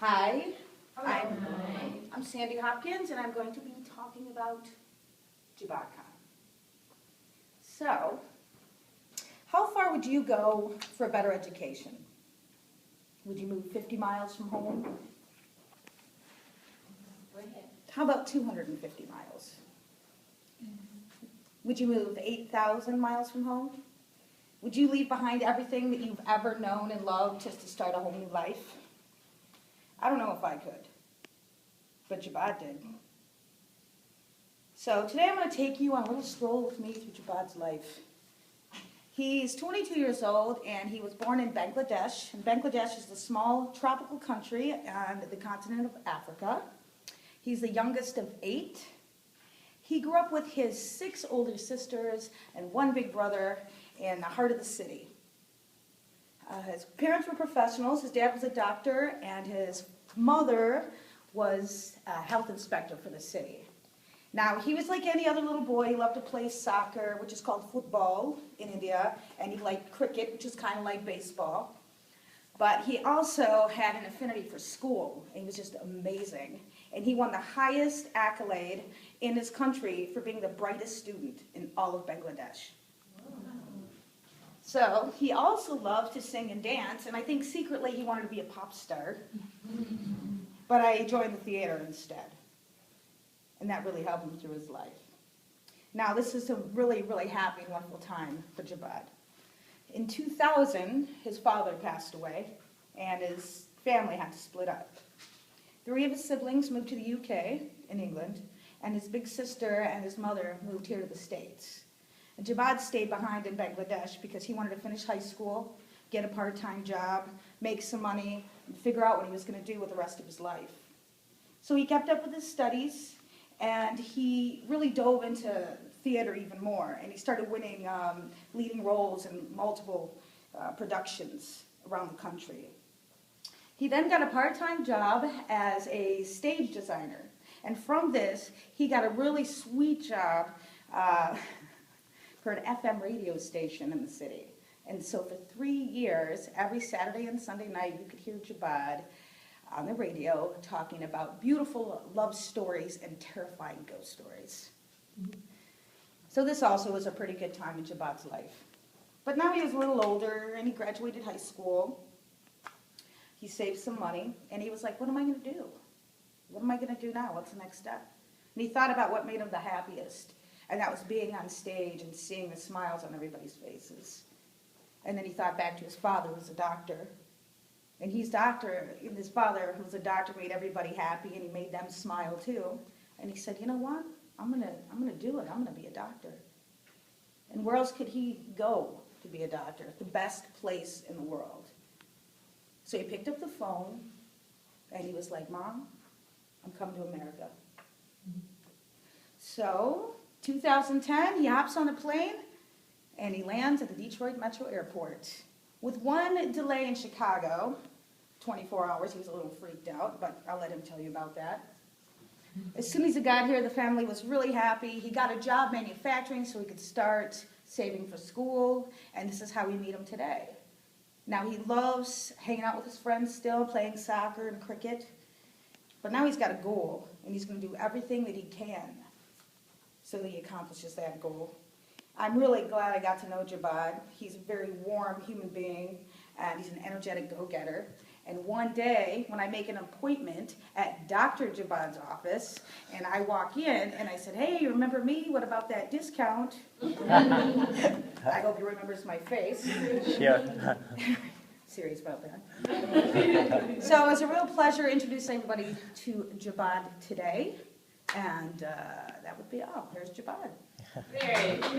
Hi, I'm Sandy Hopkins, and I'm going to be talking about JabadCon. So, how far would you go for a better education? Would you move 50 miles from home? How about 250 miles? Would you move 8,000 miles from home? Would you leave behind everything that you've ever known and loved just to start a whole new life? I don't know if I could, but Jabad did. So today I'm going to take you on a little stroll with me through Jabad's life. He's 22 years old, and he was born in Bangladesh. And Bangladesh is a small tropical country on the continent of Africa. He's the youngest of 8. He grew up with his 6 older sisters and 1 big brother in the heart of the city. His parents were professionals. His dad was a doctor, and his mother was a health inspector for the city. Now, he was like any other little boy. He loved to play soccer, which is called football in India, and he liked cricket, which is kind of like baseball. But he also had an affinity for school. He was just amazing. And he won the highest accolade in his country for being the brightest student in all of Bangladesh. So he also loved to sing and dance, and I think secretly he wanted to be a pop star. But I joined the theater instead. And that really helped him through his life. Now, this is a really, really happy and wonderful time for Jabad. In 2000, his father passed away, and his family had to split up. 3 of his siblings moved to the UK in England, and his big sister and his mother moved here to the States. And Jabad stayed behind in Bangladesh because he wanted to finish high school, get a part-time job, make some money, and figure out what he was going to do with the rest of his life. So he kept up with his studies, and he really dove into theater even more, and he started winning leading roles in multiple productions around the country. He then got a part-time job as a stage designer, and from this, he got a really sweet job for an FM radio station in the city. And so for 3 years, every Saturday and Sunday night, you could hear Jabad on the radio talking about beautiful love stories and terrifying ghost stories. So this also was a pretty good time in Jabad's life. But now he was a little older, and he graduated high school. He saved some money, and he was like, what am I going to do? What am I going to do now? What's the next step? And he thought about what made him the happiest, and that was being on stage and seeing the smiles on everybody's faces. And then he thought back to his father, who was a doctor. And his father, who was a doctor, made everybody happy, and he made them smile too. And he said, you know what? I'm gonna do it. I'm gonna be a doctor. And where else could he go to be a doctor? The best place in the world. So he picked up the phone, and he was like, Mom, I'm coming to America. So, 2010, he hops on a plane, and he lands at the Detroit Metro Airport. With 1 delay in Chicago, 24 hours, he was a little freaked out, but I'll let him tell you about that. As soon as he got here, the family was really happy. He got a job manufacturing so he could start saving for school, and this is how we meet him today. Now, he loves hanging out with his friends still, playing soccer and cricket, but now he's got a goal, and he's going to do everything that he can so that he accomplishes that goal. I'm really glad I got to know Jabad. He's a very warm human being, and he's an energetic go-getter. And one day, when I make an appointment at Dr. Jabad's office, and I walk in, and I said, hey, you remember me? What about that discount? I hope he remembers my face. Yeah. Serious about that. So it was a real pleasure introducing everybody to Jabad today. And that would be all. There's Jabad. Very good.